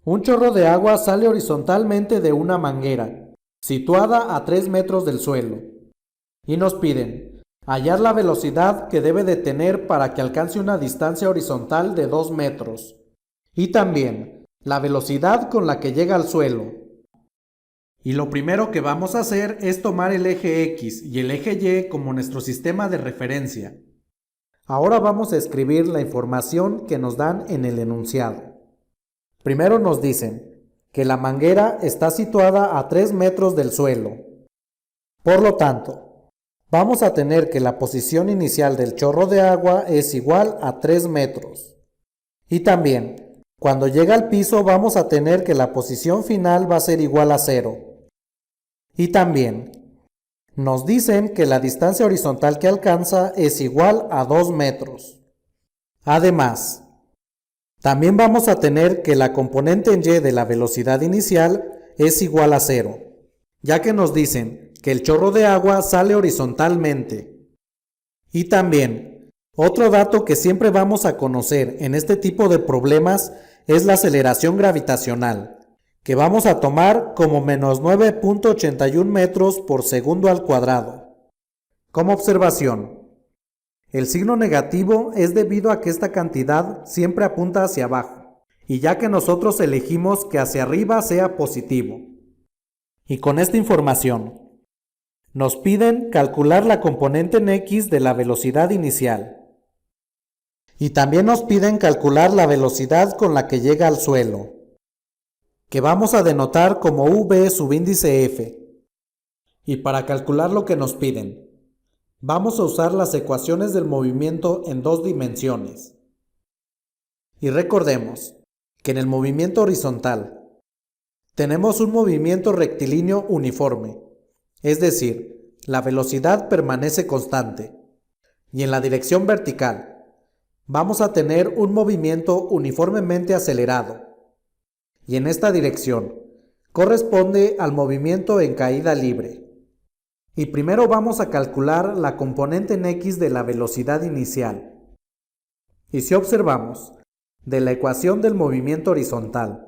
Un chorro de agua sale horizontalmente de una manguera, situada a 3 metros del suelo, y nos piden hallar la velocidad que debe de tener para que alcance una distancia horizontal de 2 metros, y también la velocidad con la que llega al suelo. Y lo primero que vamos a hacer es tomar el eje X y el eje Y como nuestro sistema de referencia. Ahora vamos a escribir la información que nos dan en el enunciado. Primero nos dicen que la manguera está situada a 3 metros del suelo. Por lo tanto, vamos a tener que la posición inicial del chorro de agua es igual a 3 metros. Y también, cuando llega al piso vamos a tener que la posición final va a ser igual a 0. Y también, nos dicen que la distancia horizontal que alcanza es igual a 2 metros. Además, también vamos a tener que la componente en y de la velocidad inicial es igual a 0, ya que nos dicen que el chorro de agua sale horizontalmente. Y también, otro dato que siempre vamos a conocer en este tipo de problemas es la aceleración gravitacional, que vamos a tomar como menos 9.81 metros por segundo al cuadrado. Como observación, el signo negativo es debido a que esta cantidad siempre apunta hacia abajo, y ya que nosotros elegimos que hacia arriba sea positivo. Y con esta información, nos piden calcular la componente en X de la velocidad inicial. Y también nos piden calcular la velocidad con la que llega al suelo, que vamos a denotar como v subíndice f. Y para calcular lo que nos piden, vamos a usar las ecuaciones del movimiento en 2 dimensiones. Y recordemos que en el movimiento horizontal tenemos un movimiento rectilíneo uniforme, es decir, la velocidad permanece constante. Y en la dirección vertical vamos a tener un movimiento uniformemente acelerado. Y en esta dirección corresponde al movimiento en caída libre. Y primero vamos a calcular la componente en X de la velocidad inicial. Y si observamos, de la ecuación del movimiento horizontal,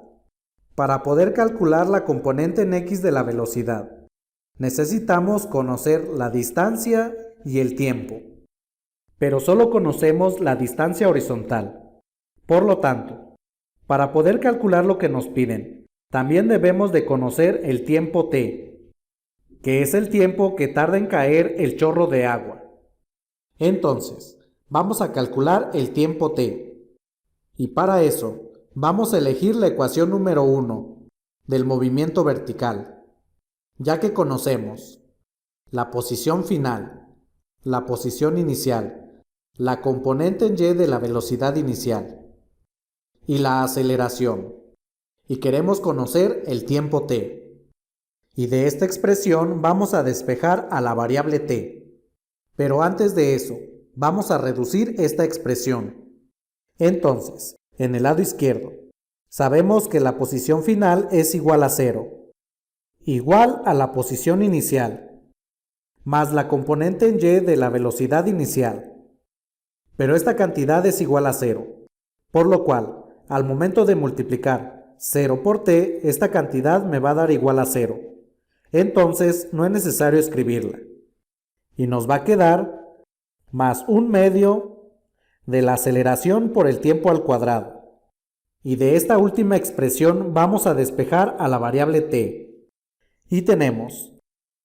para poder calcular la componente en X de la velocidad, necesitamos conocer la distancia y el tiempo. Pero solo conocemos la distancia horizontal. Por lo tanto, para poder calcular lo que nos piden, también debemos de conocer el tiempo t, que es el tiempo que tarda en caer el chorro de agua. Entonces, vamos a calcular el tiempo t. Y para eso, vamos a elegir la ecuación número 1 del movimiento vertical, ya que conocemos la posición final, la posición inicial, la componente en y de la velocidad inicial y la aceleración. Y queremos conocer el tiempo t. Y de esta expresión vamos a despejar a la variable t. Pero antes de eso, vamos a reducir esta expresión. Entonces, en el lado izquierdo, sabemos que la posición final es igual a 0, igual a la posición inicial, más la componente en y de la velocidad inicial. Pero esta cantidad es igual a 0, por lo cual, al momento de multiplicar 0 por t, esta cantidad me va a dar igual a 0. Entonces no es necesario escribirla. Y nos va a quedar más 1/2 de la aceleración por el tiempo al cuadrado. Y de esta última expresión vamos a despejar a la variable t. Y tenemos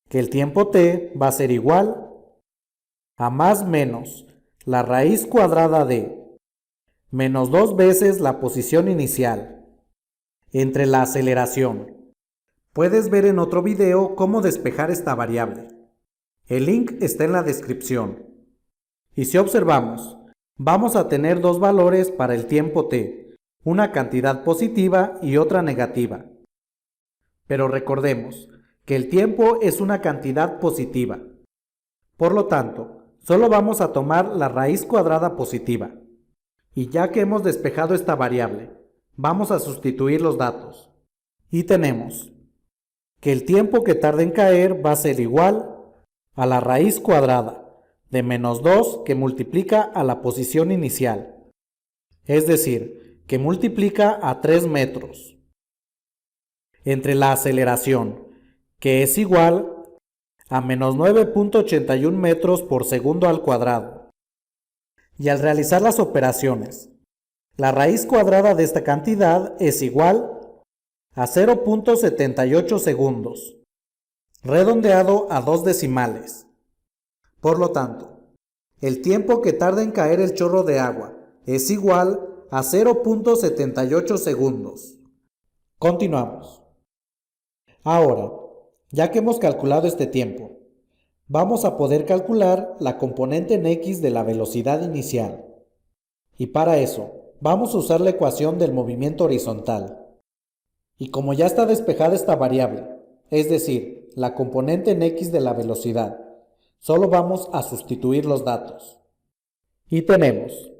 que el tiempo t va a ser igual a más menos la raíz cuadrada de menos 2 veces la posición inicial entre la aceleración. Puedes ver en otro video cómo despejar esta variable. El link está en la descripción. Y si observamos, vamos a tener dos valores para el tiempo t, una cantidad positiva y otra negativa. Pero recordemos que el tiempo es una cantidad positiva. Por lo tanto, solo vamos a tomar la raíz cuadrada positiva. Y ya que hemos despejado esta variable, vamos a sustituir los datos. Y tenemos que el tiempo que tarda en caer va a ser igual a la raíz cuadrada de menos 2 que multiplica a la posición inicial. Es decir, que multiplica a 3 metros. entre la aceleración, que es igual a menos 9.81 metros por segundo al cuadrado. Y al realizar las operaciones, la raíz cuadrada de esta cantidad es igual a 0.78 segundos, redondeado a 2 decimales. Por lo tanto, el tiempo que tarda en caer el chorro de agua es igual a 0.78 segundos. Continuamos. Ahora, ya que hemos calculado este tiempo, vamos a poder calcular la componente en x de la velocidad inicial. Y para eso, vamos a usar la ecuación del movimiento horizontal. Y como ya está despejada esta variable, es decir, la componente en x de la velocidad, solo vamos a sustituir los datos. Y tenemos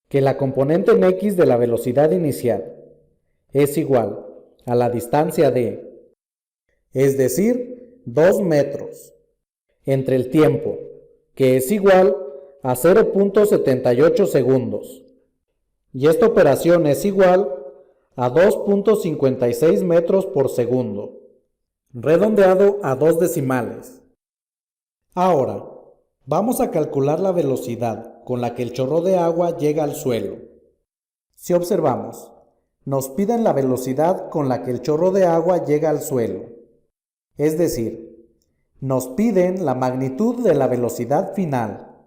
que la componente en x de la velocidad inicial es igual a la distancia de, es decir, 2 metros, entre el tiempo, que es igual a 0.78 segundos. Y esta operación es igual a 2.56 metros por segundo, redondeado a 2 decimales. Ahora, vamos a calcular la velocidad con la que el chorro de agua llega al suelo. Si observamos, nos piden la velocidad con la que el chorro de agua llega al suelo. Es decir, nos piden la magnitud de la velocidad final.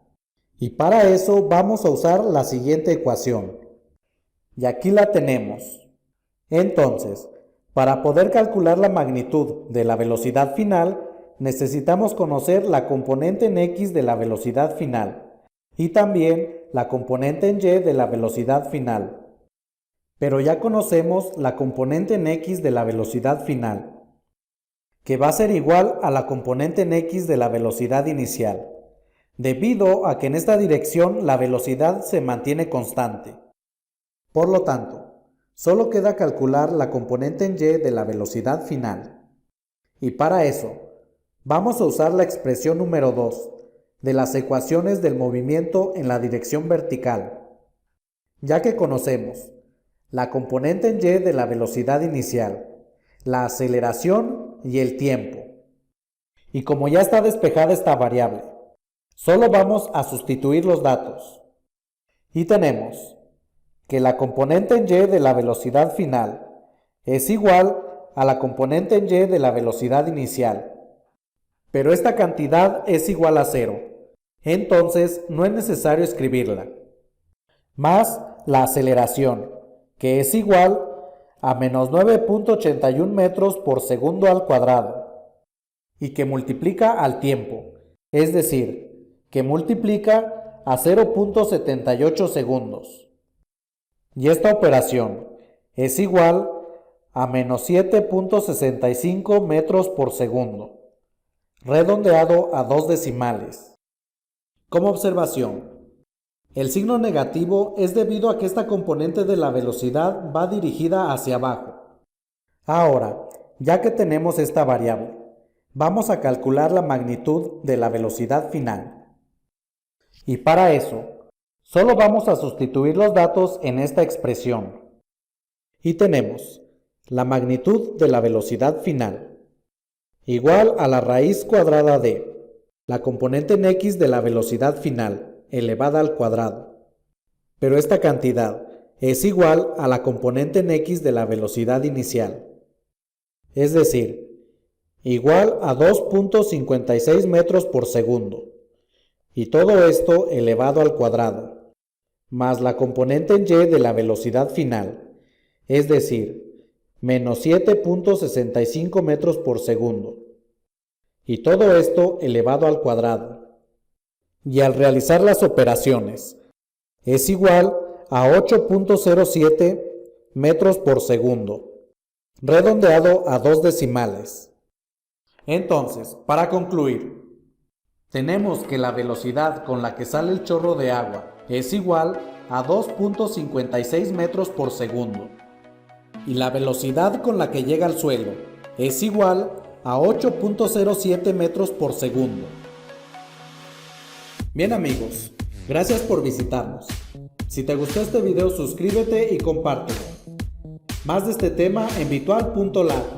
Y para eso vamos a usar la siguiente ecuación. Y aquí la tenemos. Entonces, para poder calcular la magnitud de la velocidad final, necesitamos conocer la componente en x de la velocidad final y también la componente en y de la velocidad final. Pero ya conocemos la componente en x de la velocidad final, que va a ser igual a la componente en x de la velocidad inicial, debido a que en esta dirección la velocidad se mantiene constante. Por lo tanto, solo queda calcular la componente en y de la velocidad final. Y para eso, vamos a usar la expresión número 2 de las ecuaciones del movimiento en la dirección vertical, ya que conocemos la componente en y de la velocidad inicial, la aceleración y el tiempo. Y como ya está despejada esta variable, solo vamos a sustituir los datos. Y tenemos que la componente en y de la velocidad final es igual a la componente en y de la velocidad inicial. Pero esta cantidad es igual a 0, entonces no es necesario escribirla. Más la aceleración, que es igual a menos 9.81 metros por segundo al cuadrado, y que multiplica al tiempo, es decir, que multiplica a 0.78 segundos. Y esta operación es igual a menos 7.65 metros por segundo, redondeado a 2 decimales. Como observación, el signo negativo es debido a que esta componente de la velocidad va dirigida hacia abajo. Ahora, ya que tenemos esta variable, vamos a calcular la magnitud de la velocidad final. Y para eso, solo vamos a sustituir los datos en esta expresión. Y tenemos la magnitud de la velocidad final, igual a la raíz cuadrada de la componente en x de la velocidad final, elevada al cuadrado. Pero esta cantidad es igual a la componente en x de la velocidad inicial. Es decir, igual a 2.56 metros por segundo. Y todo esto elevado al cuadrado, más la componente en y de la velocidad final, es decir, menos 7.65 metros por segundo. Y todo esto elevado al cuadrado. Y al realizar las operaciones, es igual a 8.07 metros por segundo, redondeado a 2 decimales. Entonces, para concluir, tenemos que la velocidad con la que sale el chorro de agua es igual a 2.56 metros por segundo. Y la velocidad con la que llega al suelo es igual a 8.07 metros por segundo. Bien amigos, gracias por visitarnos. Si te gustó este video, suscríbete y compártelo. Más de este tema en virtual.lat.